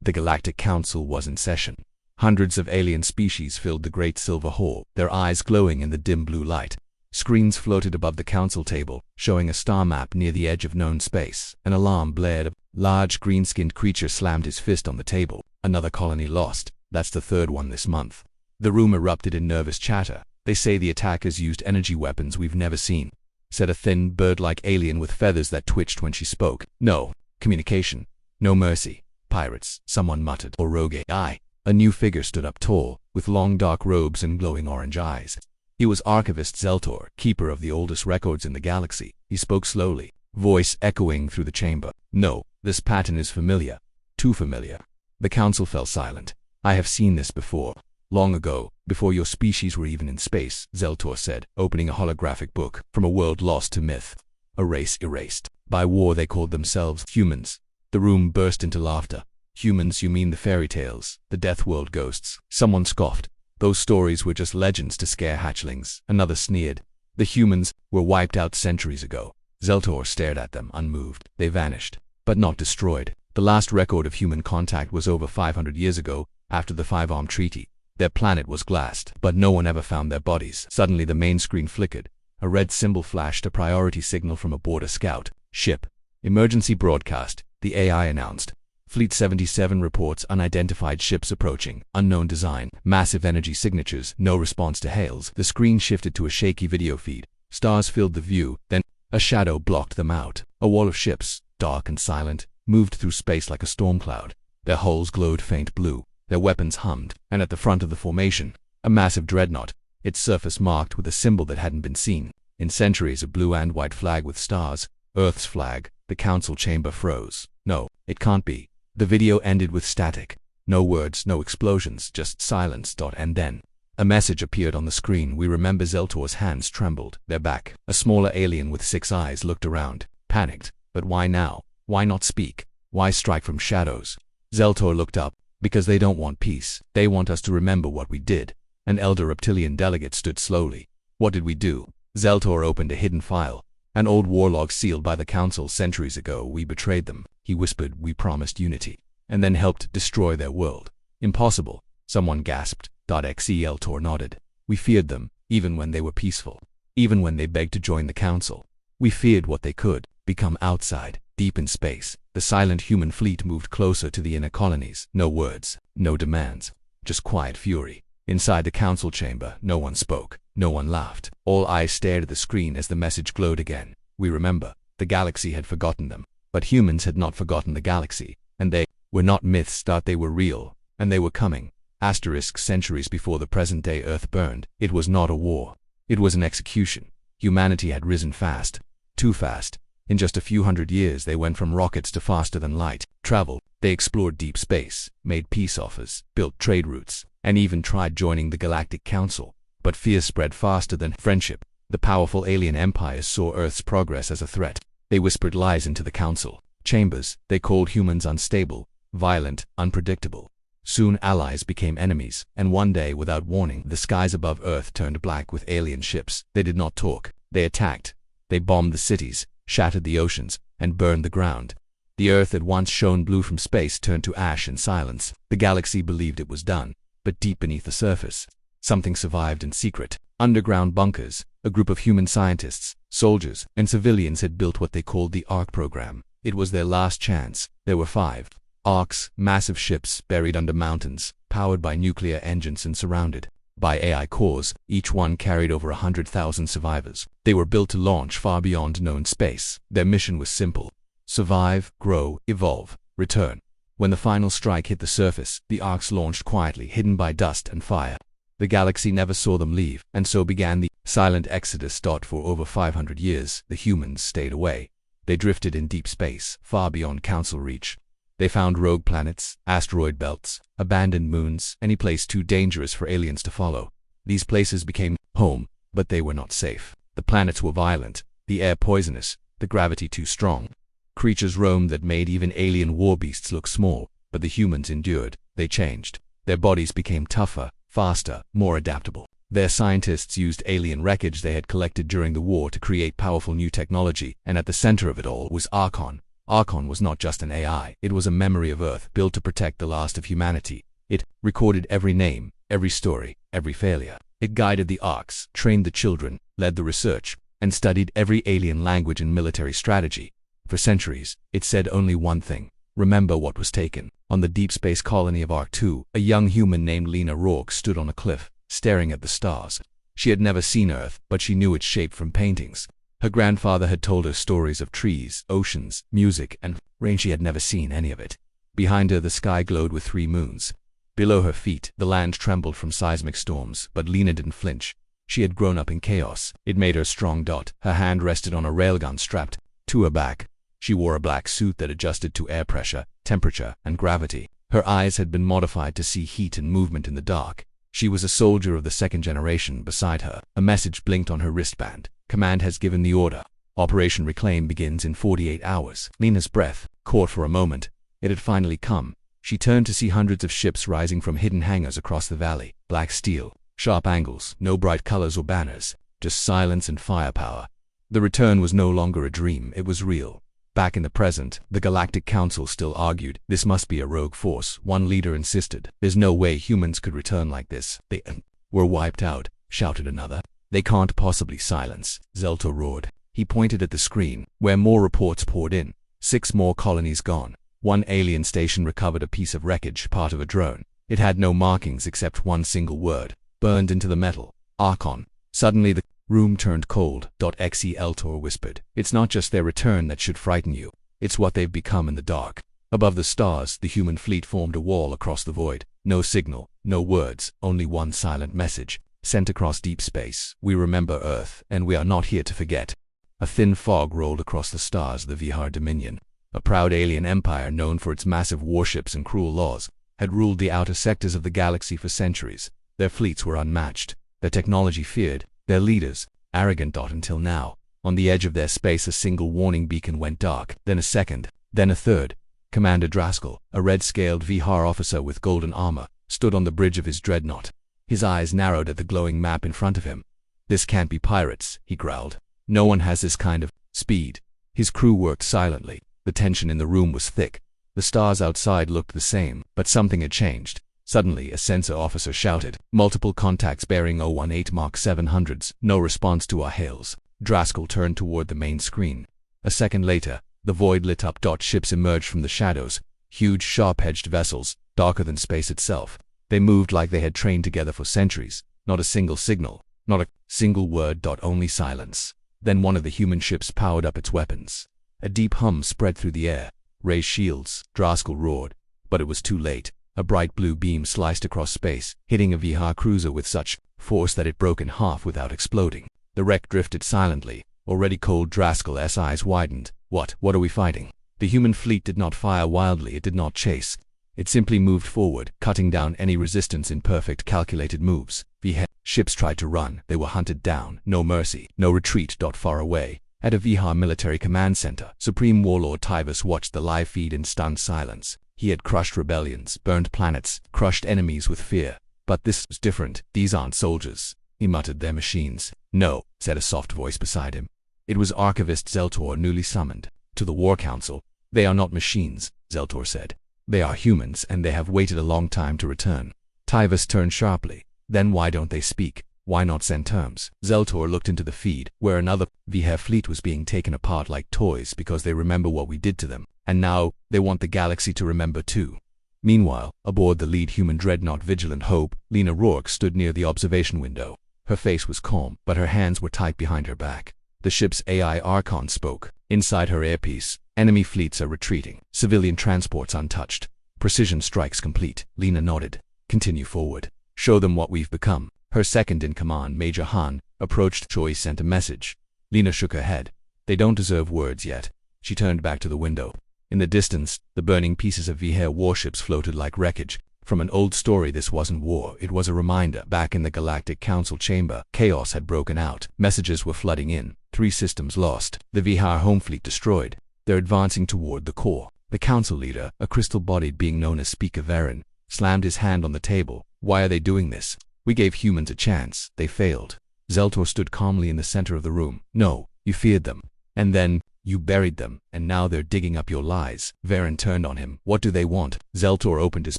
The Galactic Council was in session. Hundreds of alien species filled the great silver hall, their eyes glowing in the dim blue light. Screens floated above the council table, showing a star map near the edge of known space. An alarm blared. A large green-skinned creature slammed his fist on the table. Another colony lost. That's the third one this month. The room erupted in nervous chatter. They say the attackers used energy weapons we've never seen, said a thin, bird-like alien with feathers that twitched when she spoke. No communication. No mercy. Pirates, someone muttered. Or rogue AI. A new figure stood up tall, with long dark robes and glowing orange eyes. He was Archivist Zeltor, keeper of the oldest records in the galaxy. He spoke slowly, voice echoing through the chamber. No, this pattern is familiar. Too familiar. The council fell silent. I have seen this before. Long ago, before your species were even in space, Zeltor said, opening a holographic book. From a world lost to myth. A race erased. By war they called themselves humans. The room burst into laughter. Humans, you mean the fairy tales, the death world ghosts. Someone scoffed. Those stories were just legends to scare hatchlings. Another sneered. The humans were wiped out centuries ago. Zeltor stared at them, unmoved. They vanished, but not destroyed. The last record of human contact was over 500 years ago, after the Five-Arm Treaty. Their planet was glassed, but no one ever found their bodies. Suddenly the main screen flickered. A red symbol flashed, a priority signal from aboard a scout ship. Emergency broadcast, the AI announced. Fleet 77 reports unidentified ships approaching, unknown design, massive energy signatures, no response to hails. The screen shifted to a shaky video feed. Stars filled the view, then a shadow blocked them out. A wall of ships, dark and silent, moved through space like a storm cloud. Their hulls glowed faint blue, their weapons hummed, and at the front of the formation, a massive dreadnought, its surface marked with a symbol that hadn't been seen in centuries, a blue and white flag with stars, Earth's flag. The council chamber froze. No, it can't be. The video ended with static. No words, no explosions, just silence. And then a message appeared on the screen. We remember. Zeltor's hands trembled. They're back. A smaller alien with 6 eyes looked around, panicked. But why now? Why not speak? Why strike from shadows? Zeltor looked up. Because they don't want peace. They want us to remember what we did. An elder reptilian delegate stood slowly. What did we do? Zeltor opened a hidden file. An old war log sealed by the council centuries ago. We betrayed them, he whispered. We promised unity, and then helped destroy their world. Impossible, someone gasped. Zeltor nodded. We feared them, even when they were peaceful. Even when they begged to join the council. We feared what they could become outside, deep in space. The silent human fleet moved closer to the inner colonies. No words, no demands, just quiet fury. Inside the council chamber, no one spoke. No one laughed. All eyes stared at the screen as the message glowed again. We remember. The galaxy had forgotten them. But humans had not forgotten the galaxy. And they were not myths. They were real. And they were coming. Centuries before the present-day Earth burned. It was not a war. It was an execution. Humanity had risen fast. Too fast. In just a few hundred years they went from rockets to faster than light travel. They explored deep space, made peace offers, built trade routes, and even tried joining the Galactic Council. But fear spread faster than friendship. The powerful alien empires saw Earth's progress as a threat. They whispered lies into the council chambers. They called humans unstable, violent, unpredictable. Soon allies became enemies, and one day, without warning, the skies above Earth turned black with alien ships. They did not talk. They attacked. They bombed the cities, shattered the oceans, and burned the ground. The Earth that once shone blue from space turned to ash and silence. The galaxy believed it was done, but deep beneath the surface, something survived in secret. Underground bunkers, a group of human scientists, soldiers, and civilians had built what they called the Ark program. It was their last chance. There were 5 Arks, massive ships buried under mountains, powered by nuclear engines and surrounded by AI cores. Each one carried over 100,000 survivors. They were built to launch far beyond known space. Their mission was simple: survive, grow, evolve, return. When the final strike hit the surface, the Arks launched quietly, hidden by dust and fire. The galaxy never saw them leave, and so began the silent exodus. For over 500 years, the humans stayed away. They drifted in deep space, far beyond council reach. They found rogue planets, asteroid belts, abandoned moons, any place too dangerous for aliens to follow. These places became home, but they were not safe. The planets were violent, the air poisonous, the gravity too strong. Creatures roamed that made even alien war beasts look small, but the humans endured. They changed. Their bodies became tougher, faster, more adaptable. Their scientists used alien wreckage they had collected during the war to create powerful new technology, and at the center of it all was Archon, Archon was not just an AI, it was a memory of Earth built to protect the last of humanity. It recorded every name, every story, every failure. It guided the arcs, trained the children, led the research, and studied every alien language and military strategy. For centuries, it said only one thing: remember what was taken. On the deep space colony of Arc 2, a young human named Lena Rourke stood on a cliff, staring at the stars. She had never seen Earth, but she knew its shape from paintings. Her grandfather had told her stories of trees, oceans, music, and rain. She had never seen any of it. Behind her, the sky glowed with 3 moons. Below her feet, the land trembled from seismic storms, but Lena didn't flinch. She had grown up in chaos. It made her strong. Her hand rested on a railgun strapped to her back. She wore a black suit that adjusted to air pressure, temperature, and gravity. Her eyes had been modified to see heat and movement in the dark. She was a soldier of the 2nd generation. Beside her, a message blinked on her wristband. Command has given the order. Operation Reclaim begins in 48 hours. Lena's breath caught for a moment. It had finally come. She turned to see hundreds of ships rising from hidden hangars across the valley. Black steel, sharp angles, no bright colors or banners, just silence and firepower. The return was no longer a dream, it was real. Back in the present, the Galactic Council still argued, this must be a rogue force. One leader insisted, there's no way humans could return like this. They were wiped out, shouted another. They can't possibly. Silence, Zeltor roared. He pointed at the screen, where more reports poured in. 6 more colonies gone. 1 alien station recovered a piece of wreckage, part of a drone. It had no markings except one single word, burned into the metal: Archon. Suddenly the room turned cold. Exe Eltor whispered. It's not just their return that should frighten you. It's what they've become in the dark. Above the stars, the human fleet formed a wall across the void. No signal, no words, only one silent message, sent across deep space. We remember Earth, and we are not here to forget. A thin fog rolled across the stars. The Vihar Dominion, a proud alien empire known for its massive warships and cruel laws, had ruled the outer sectors of the galaxy for centuries. Their fleets were unmatched, their technology feared, their leaders arrogant. Until now, on the edge of their space, a single warning beacon went dark, then a second, then a third. Commander Draskell, a red-scaled Vihar officer with golden armor, stood on the bridge of his dreadnought. His eyes narrowed at the glowing map in front of him. This can't be pirates, he growled. No one has this kind of speed. His crew worked silently. The tension in the room was thick. The stars outside looked the same, but something had changed. Suddenly, a sensor officer shouted, multiple contacts bearing 018 Mark 700s, no response to our hails. Draskell turned toward the main screen. A second later, the void lit up. Ships emerged from the shadows, huge sharp-edged vessels, darker than space itself. They moved like they had trained together for centuries. Not a single signal, not a single word. Only silence. Then one of the human ships powered up its weapons. A deep hum spread through the air. Raise shields, Draskell roared. But it was too late. A bright blue beam sliced across space, hitting a Vihar cruiser with such force that it broke in half without exploding. The wreck drifted silently. Already cold, Draskell's eyes widened. What are we fighting? The human fleet did not fire wildly, it did not chase. It simply moved forward, cutting down any resistance in perfect calculated moves. Vihar ships tried to run, they were hunted down. No mercy, no retreat. Far away, at a Vihar military command center, Supreme Warlord Tyvus watched the live feed in stunned silence. He had crushed rebellions, burned planets, crushed enemies with fear. But this was different. These aren't soldiers, he muttered. They're machines. No, said a soft voice beside him. It was Archivist Zeltor, newly summoned to the War Council. They are not machines, Zeltor said. They are humans, and they have waited a long time to return. Tyvus turned sharply. Then why don't they speak? Why not send terms? Zeltor looked into the feed, where another Vihar fleet was being taken apart like toys because they remember what we did to them, and now they want the galaxy to remember too. Meanwhile, aboard the lead human dreadnought Vigilant Hope, Lena Rourke stood near the observation window. Her face was calm, but her hands were tight behind her back. The ship's AI Archon spoke. Inside her earpiece, enemy fleets are retreating. Civilian transports untouched. Precision strikes complete. Lena nodded. Continue forward. Show them what we've become. Her second-in-command, Major Han, approached. Choi sent a message. Lena shook her head. They don't deserve words yet. She turned back to the window. In the distance, the burning pieces of Vihar warships floated like wreckage. From an old story, this wasn't war, it was a reminder. Back in the Galactic Council chamber, chaos had broken out. Messages were flooding in. 3 systems lost. The Vihar home fleet destroyed. They're advancing toward the core. The council leader, a crystal-bodied being known as Speaker Varen, slammed his hand on the table. Why are they doing this? We gave humans a chance. They failed. Zeltor stood calmly in the center of the room. No, you feared them. And then, You buried them, and now they're digging up your lies. Varen turned on him. What do they want? Zeltor opened his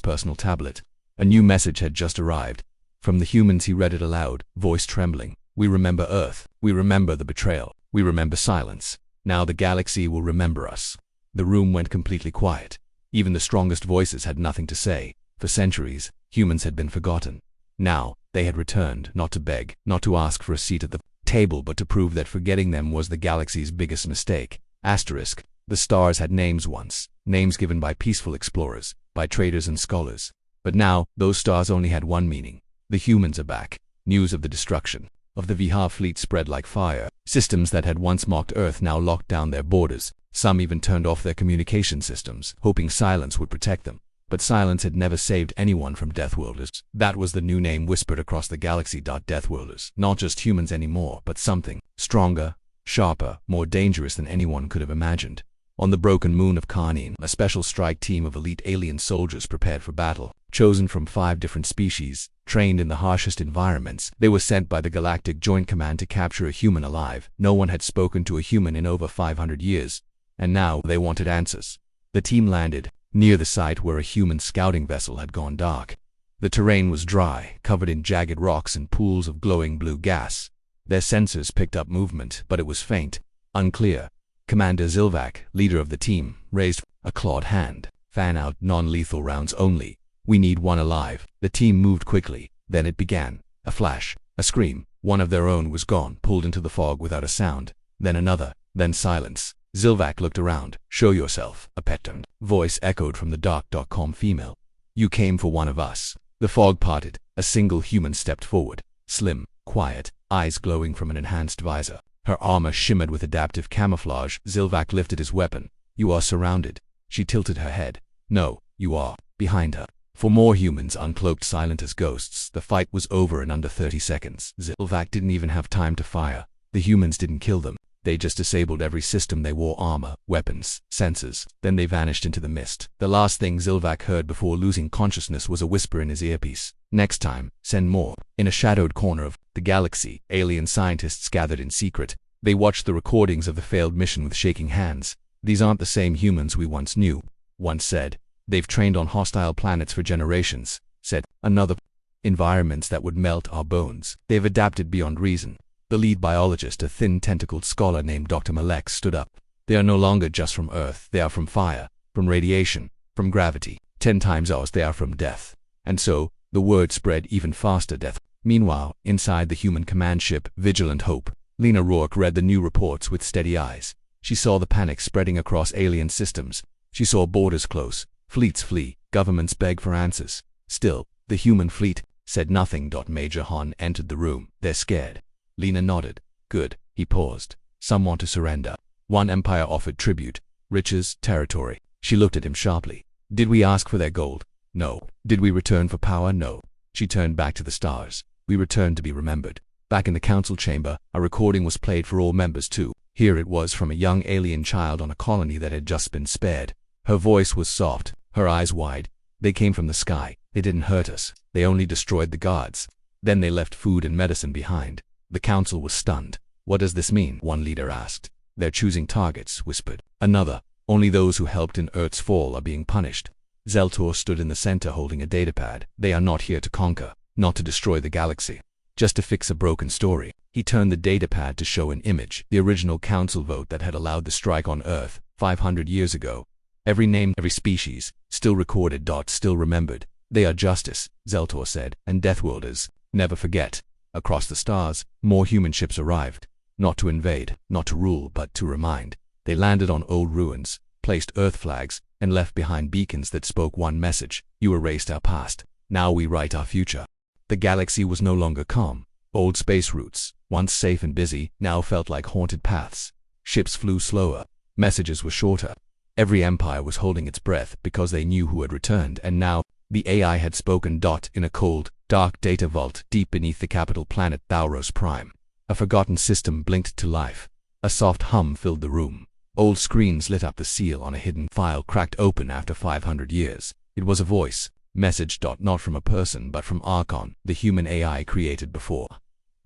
personal tablet. A new message had just arrived. From the humans, he read it aloud, voice trembling. We remember Earth. We remember the betrayal. We remember silence. Now the galaxy will remember us. The room went completely quiet. Even the strongest voices had nothing to say. For centuries, humans had been forgotten. Now, they had returned, not to beg, not to ask for a seat at the table, but to prove that forgetting them was the galaxy's biggest mistake. Asterisk. The stars had names once, names given by peaceful explorers, by traders and scholars. But now, those stars only had one meaning. The humans are back. News of the destruction of the Vihar fleet spread like fire. Systems that had once mocked Earth now locked down their borders. Some even turned off their communication systems, hoping silence would protect them. But silence had never saved anyone from Deathworlders. That was the new name whispered across the galaxy. Deathworlders. Not just humans anymore, but something stronger, sharper, more dangerous than anyone could have imagined. On the broken moon of Karnin, a special strike team of elite alien soldiers prepared for battle. Chosen from 5 different species, trained in the harshest environments, they were sent by the Galactic Joint Command to capture a human alive. No one had spoken to a human in over 500 years, and now they wanted answers. The team landed near the site where a human scouting vessel had gone dark. The terrain was dry, covered in jagged rocks and pools of glowing blue gas. Their sensors picked up movement, but it was faint, unclear. Commander Zilvac, leader of the team, raised a clawed hand. Fan out, non-lethal rounds only. We need one alive. The team moved quickly. Then it began. A flash, a scream. One of their own was gone, pulled into the fog without a sound. Then another, then silence. Zilvac looked around. Show yourself, a patterned voice echoed from the dark.com female. You came for one of us. The fog parted. A single human stepped forward. Slim, quiet, eyes glowing from an enhanced visor. Her armor shimmered with adaptive camouflage. Zilvac lifted his weapon. You are surrounded. She tilted her head. No, you are. Behind her. 4 more humans uncloaked, silent as ghosts. The fight was over in under 30 seconds. Zilvac didn't even have time to fire. The humans didn't kill them. They just disabled every system. They wore armor, weapons, sensors. Then they vanished into the mist. The last thing Zilvac heard before losing consciousness was a whisper in his earpiece. Next time, send more. In a shadowed corner of the galaxy, alien scientists gathered in secret. They watched the recordings of the failed mission with shaking hands. These aren't the same humans we once knew, one said. They've trained on hostile planets for generations, said another. Environments that would melt our bones. They've adapted beyond reason. The lead biologist, a thin tentacled scholar named Dr. Malek, stood up. They are no longer just from Earth. They are from fire, from radiation, from gravity. 10 times ours. They are from death. And so, the word spread even faster. Death. Meanwhile, inside the human command ship, Vigilant Hope, Lena Rourke read the new reports with steady eyes. She saw the panic spreading across alien systems. She saw borders close, fleets flee, governments beg for answers. Still, the human fleet said nothing. Major Han entered the room. They're scared. Lena nodded. Good. He paused. Some want to surrender. One empire offered tribute, riches, territory. She looked at him sharply. Did we ask for their gold? No. Did we return for power? No. She turned back to the stars. We returned to be remembered. Back in the council chamber, a recording was played for all members too. Here it was from a young alien child on a colony that had just been spared. Her voice was soft, her eyes wide. They came from the sky. They didn't hurt us. They only destroyed the guards. Then they left food and medicine behind. The council was stunned. What does this mean? One leader asked. They're choosing targets, whispered another. Only those who helped in Earth's fall are being punished. Zeltor stood in the center holding a datapad. They are not here to conquer, not to destroy the galaxy, just to fix a broken story. He turned the datapad to show an image, the original council vote that had allowed the strike on Earth 500 years ago. Every name, every species, still recorded. Still remembered. They are justice, Zeltor said, and Deathworlders. Never forget. Across the stars, more human ships arrived. Not to invade, not to rule, but to remind. They landed on old ruins, placed Earth flags, and left behind beacons that spoke one message. You erased our past. Now we write our future. The galaxy was no longer calm. Old space routes, once safe and busy, now felt like haunted paths. Ships flew slower. Messages were shorter. Every empire was holding its breath because they knew who had returned, and now the AI had spoken. In a cold, dark data vault deep beneath the capital planet Thauros Prime. A forgotten system blinked to life. A soft hum filled the room. Old screens lit up. The seal on a hidden file cracked open after 500 years. It was a voice. Message. Not from a person but from Archon, the human AI created before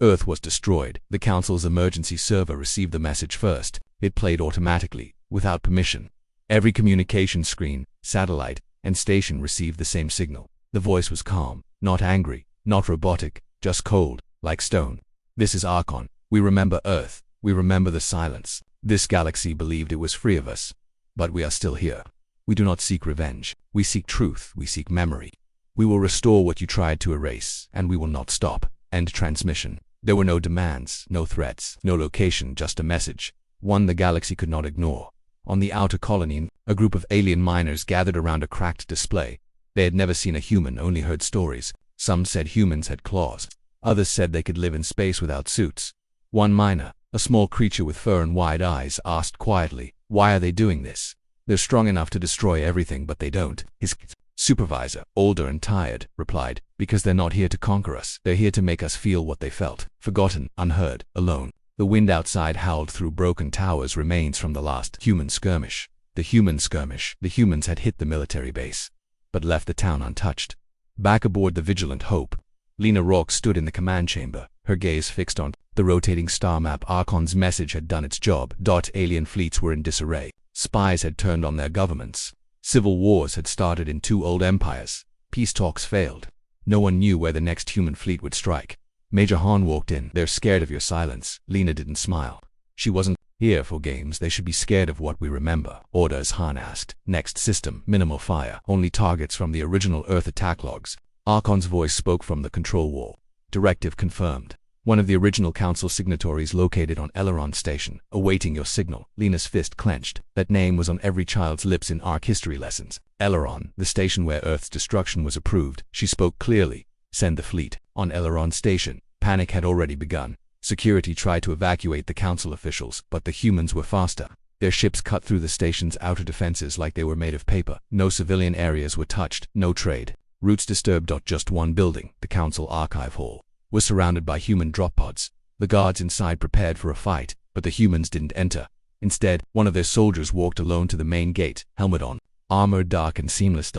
Earth was destroyed. The council's emergency server received the message first. It played automatically, without permission. Every communication screen, satellite, and station received the same signal. The voice was calm, not angry, not robotic, just cold, like stone. This is Archon. We remember Earth. We remember the silence. This galaxy believed it was free of us. But we are still here. We do not seek revenge. We seek truth. We seek memory. We will restore what you tried to erase, and we will not stop. End transmission. There were no demands, no threats, no location, just a message. One the galaxy could not ignore. On the outer colony, a group of alien miners gathered around a cracked display. They had never seen a human, only heard stories. Some said humans had claws. Others said they could live in space without suits. One miner, a small creature with fur and wide eyes, asked quietly, "Why are they doing this? They're strong enough to destroy everything, but they don't." His supervisor, older and tired, replied, "Because they're not here to conquer us. They're here to make us feel what they felt. Forgotten, unheard, alone." The wind outside howled through broken towers, remains from the last human skirmish. The human skirmish. The humans had hit the military base, but left the town untouched. Back aboard the Vigilant Hope, Lena Rourke stood in the command chamber, her gaze fixed on the rotating star map. Archon's message had done its job. Alien fleets were in disarray. Spies had turned on their governments. Civil wars had started in two old empires. Peace talks failed. No one knew where the next human fleet would strike. Major Han walked in. "They're scared of your silence." Lena didn't smile. She wasn't here for games. They should be scared of what we remember. "Orders," Han asked. "Next system, minimal fire. Only targets from the original Earth attack logs." Archon's voice spoke from the control wall. "Directive confirmed. One of the original council signatories located on Eleron Station, awaiting your signal." Lena's fist clenched. That name was on every child's lips in Arc history lessons. Eleron, the station where Earth's destruction was approved. She spoke clearly. "Send the fleet." On Eleron Station, panic had already begun. Security tried to evacuate the council officials, but the humans were faster. Their ships cut through the station's outer defenses like they were made of paper. No civilian areas were touched, no trade. Routes disturbed. Just one building, the council archive hall, was surrounded by human drop pods. The guards inside prepared for a fight, but the humans didn't enter. Instead, one of their soldiers walked alone to the main gate, helmet on, armor dark and seamless.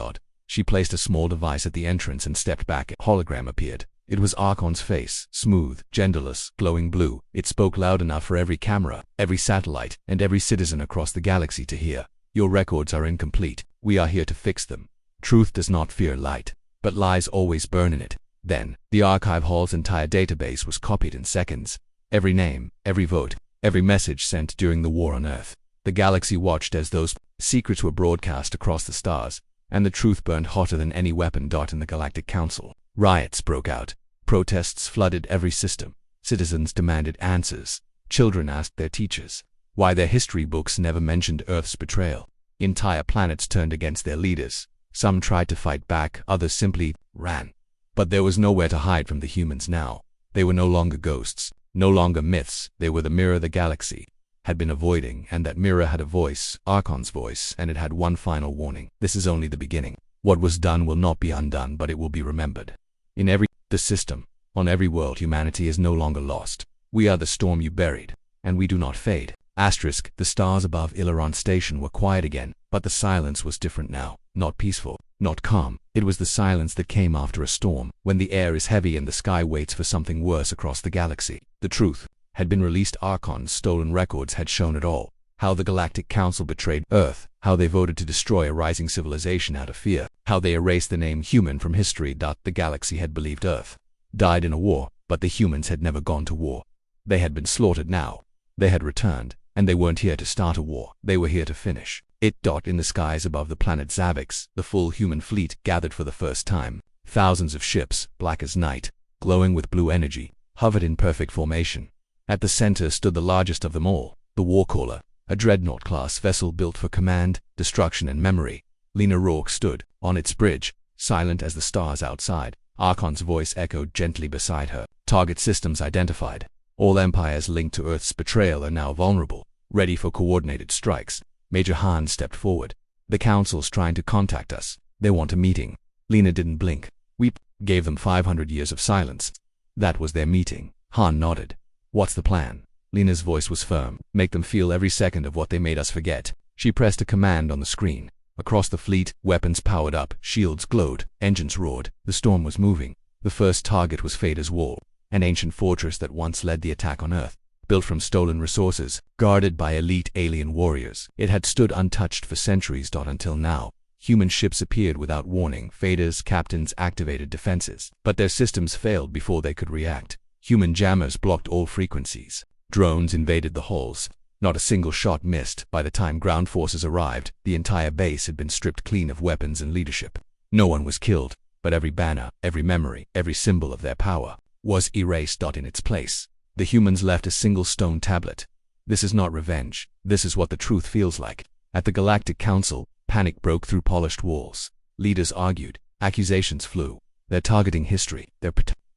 She placed a small device at the entrance and stepped back. A hologram appeared. It was Archon's face, smooth, genderless, glowing blue. It spoke loud enough for every camera, every satellite, and every citizen across the galaxy to hear. "Your records are incomplete. We are here to fix them. Truth does not fear light, but lies always burn in it." Then, the archive hall's entire database was copied in seconds. Every name, every vote, every message sent during the war on Earth. The galaxy watched as those secrets were broadcast across the stars, and the truth burned hotter than any weapon. In the Galactic Council, riots broke out. Protests flooded every system. Citizens demanded answers. Children asked their teachers why their history books never mentioned Earth's betrayal. Entire planets turned against their leaders. Some tried to fight back, others simply ran. But there was nowhere to hide from the humans now. They were no longer ghosts, no longer myths. They were the mirror the galaxy had been avoiding, and that mirror had a voice, Archon's voice, and it had one final warning. "This is only the beginning. What was done will not be undone, but it will be remembered. In the system, on every world, humanity is no longer lost. We are the storm you buried, and we do not fade." The stars above Eleron Station were quiet again, but the silence was different now. Not peaceful, not calm. It was the silence that came after a storm, when the air is heavy and the sky waits for something worse across the galaxy. The truth had been released. Archon's stolen records had shown it all. How the Galactic Council betrayed Earth, how they voted to destroy a rising civilization out of fear, how they erased the name human from history. The galaxy had believed Earth died in a war, but the humans had never gone to war. They had been slaughtered now. They had returned, and they weren't here to start a war. They were here to finish it. In the skies above the planet Zavix, the full human fleet gathered for the first time. Thousands of ships, black as night, glowing with blue energy, hovered in perfect formation. At the center stood the largest of them all, the Warcaller, a dreadnought-class vessel built for command, destruction, and memory. Lena Rourke stood on its bridge, silent as the stars outside. Archon's voice echoed gently beside her. "Target systems identified. All empires linked to Earth's betrayal are now vulnerable, ready for coordinated strikes." Major Han stepped forward. "The Council's trying to contact us. They want a meeting." Lena didn't blink. "We gave them 500 years of silence. That was their meeting." Han nodded. "What's the plan?" Lena's voice was firm. "Make them feel every second of what they made us forget." She pressed a command on the screen. Across the fleet, weapons powered up, shields glowed, engines roared. The storm was moving. The first target was Fader's Wall, an ancient fortress that once led the attack on Earth. built from stolen resources, guarded by elite alien warriors. It had stood untouched for centuries. Until now, human ships appeared without warning. Faders, captains activated defenses, but their systems failed before they could react. Human jammers blocked all frequencies. Drones invaded the halls. Not a single shot missed. By the time ground forces arrived, the entire base had been stripped clean of weapons and leadership. No one was killed, but every banner, every memory, every symbol of their power was erased. In its place, the humans left a single stone tablet. This is not revenge. This is what the truth feels like. At the Galactic Council, panic broke through polished walls. Leaders argued. Accusations flew. They're targeting history. They're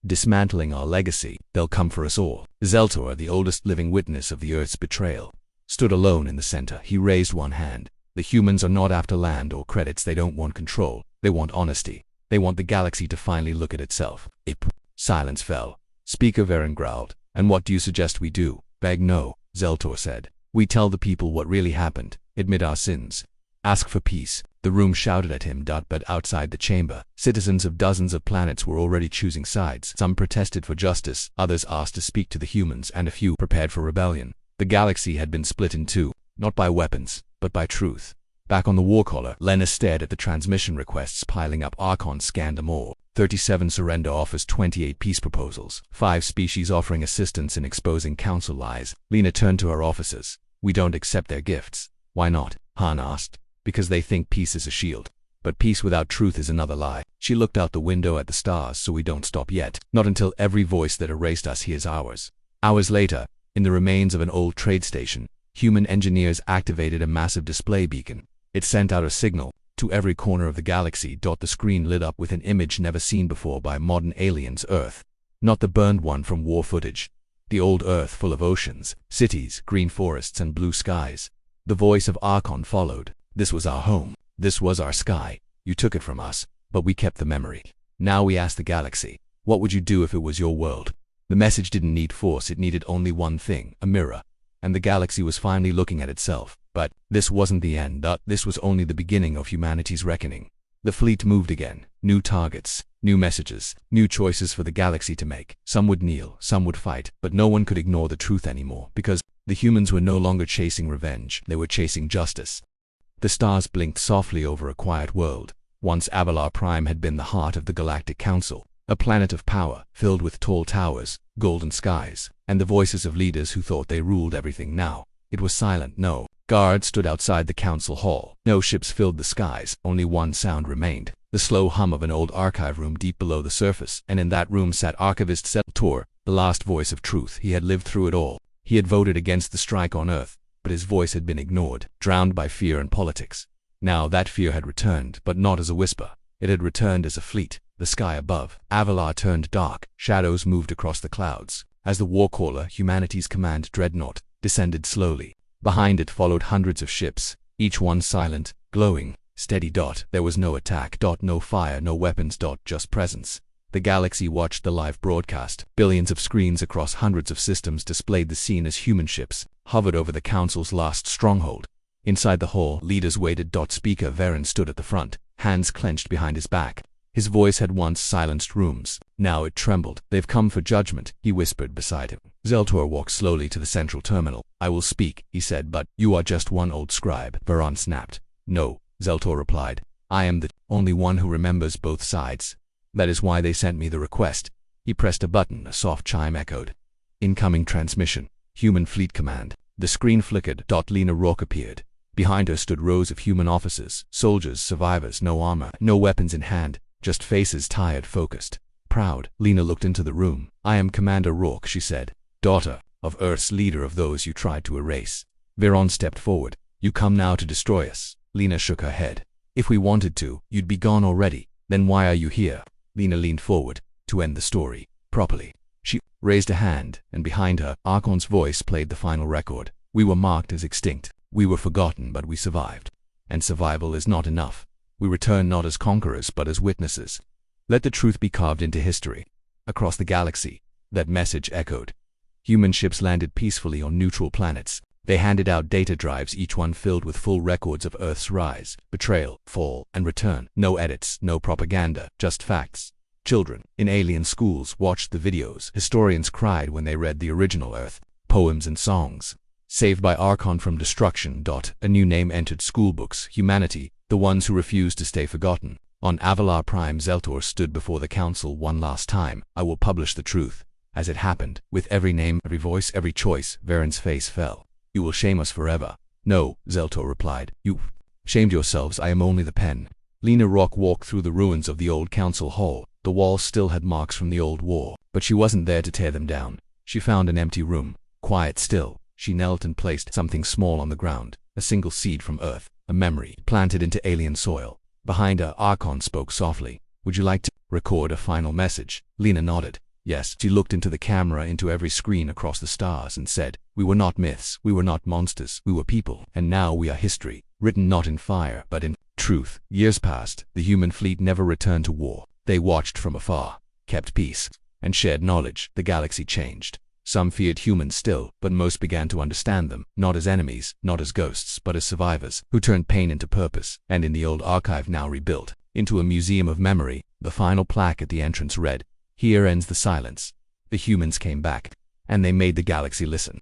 dismantling our legacy. They'll come for us all. Zeltor, the oldest living witness of the Earth's betrayal, stood alone in the center. He raised one hand. The humans are not after land or credits. They don't want control. They want honesty. They want the galaxy to finally look at itself. Silence fell. Speaker Varen growled. And what do you suggest we do? Beg no, Zeltor said. We tell the people what really happened. Admit our sins. Ask for peace. The room shouted at him. But outside the chamber, citizens of dozens of planets were already choosing sides. Some protested for justice, others asked to speak to the humans, and a few prepared for rebellion. The galaxy had been split in two, not by weapons, but by truth. Back on the Warcaller, Lena stared at the transmission requests piling up. Archon scanned them all. 37 surrender offers, 28 peace proposals, 5 species offering assistance in exposing council lies. Lena turned to her officers. We don't accept their gifts. Why not? Han asked. Because they think peace is a shield. But peace without truth is another lie. She looked out the window at the stars. So we don't stop yet. Not until every voice that erased us hears ours. Hours later, in the remains of an old trade station, human engineers activated a massive display beacon. It sent out a signal to every corner of the galaxy. The screen lit up with an image never seen before by modern aliens. Earth. Not the burned one from war footage. The old Earth full of oceans, cities, green forests, and blue skies. The voice of Archon followed. This was our home. This was our sky. You took it from us, but we kept the memory. Now we ask the galaxy, what would you do if it was your world? The message didn't need force. It needed only one thing, a mirror. And the galaxy was finally looking at itself. But this wasn't the end. This was only the beginning of humanity's reckoning. The fleet moved again. New targets, new messages, new choices for the galaxy to make. Some would kneel, some would fight, but no one could ignore the truth anymore, because the humans were no longer chasing revenge. They were chasing justice. The stars blinked softly over a quiet world. Once Avalar Prime had been the heart of the Galactic Council, a planet of power, filled with tall towers, golden skies, and the voices of leaders who thought they ruled everything. Now, it was silent. No guards stood outside the council hall. No ships filled the skies. Only one sound remained, the slow hum of an old archive room deep below the surface. And in that room sat Archivist Zeltor, the last voice of truth. He had lived through it all. He had voted against the strike on Earth, but his voice had been ignored, drowned by fear and politics. Now that fear had returned, but not as a whisper. It had returned as a fleet. The sky above Avalar turned dark. Shadows moved across the clouds. As the Warcaller, humanity's command dreadnought, descended slowly. Behind it followed hundreds of ships, each one silent, glowing, steady. There was no attack. No fire, no weapons. Just presence. The galaxy watched the live broadcast. Billions of screens across hundreds of systems displayed the scene as human ships hovered over the council's last stronghold. Inside the hall, leaders waited. Speaker Varen stood at the front, hands clenched behind his back. His voice had once silenced rooms. Now it trembled. They've come for judgment, he whispered beside him. Zeltor walked slowly to the central terminal. I will speak, he said, but you are just one old scribe. Varen snapped. No, Zeltor replied. I am the only one who remembers both sides. That is why they sent me the request. He pressed a button. A soft chime echoed. Incoming transmission. Human Fleet Command. The screen flickered. Lena Rourke appeared. Behind her stood rows of human officers, soldiers, survivors, no armor, no weapons in hand, just faces tired, focused, proud. Lena looked into the room. I am Commander Rourke, she said. Daughter of Earth's leader of those you tried to erase. Varen stepped forward. You come now to destroy us. Lena shook her head. If we wanted to, you'd be gone already. Then why are you here? Lena leaned forward. To end the story. Properly. She raised a hand, and behind her, Archon's voice played the final record. We were marked as extinct. We were forgotten, but we survived. And survival is not enough. We return not as conquerors, but as witnesses. Let the truth be carved into history. Across the galaxy, that message echoed. Human ships landed peacefully on neutral planets. They handed out data drives, each one filled with full records of Earth's rise, betrayal, fall, and return. No edits, no propaganda, just facts. Children in alien schools watched the videos. Historians cried when they read the original Earth. poems and songs. Saved by Archon from destruction. A new name entered schoolbooks, humanity, the ones who refused to stay forgotten. On Avalar Prime, Zeltor stood before the council one last time. I will publish the truth. As it happened, with every name, every voice, every choice, Varen's face fell. You will shame us forever. No, Zeltor replied. You shamed yourselves. I am only the pen. Lena Rock walked through the ruins of the old council hall. The walls still had marks from the old war, but she wasn't there to tear them down. She found an empty room, quiet still. She knelt and placed something small on the ground, a single seed from Earth, a memory planted into alien soil. Behind her, Archon spoke softly. Would you like to record a final message? Lena nodded. Yes. She looked into the camera, into every screen across the stars, and said, we were not myths, we were not monsters, we were people, and now we are history, written not in fire, but in truth. Years passed. The human fleet never returned to war. They watched from afar, kept peace, and shared knowledge. The galaxy changed. Some feared humans still, but most began to understand them, not as enemies, not as ghosts, but as survivors, who turned pain into purpose. And in the old archive, now rebuilt into a museum of memory, the final plaque at the entrance read, here ends the silence. The humans came back, and they made the galaxy listen.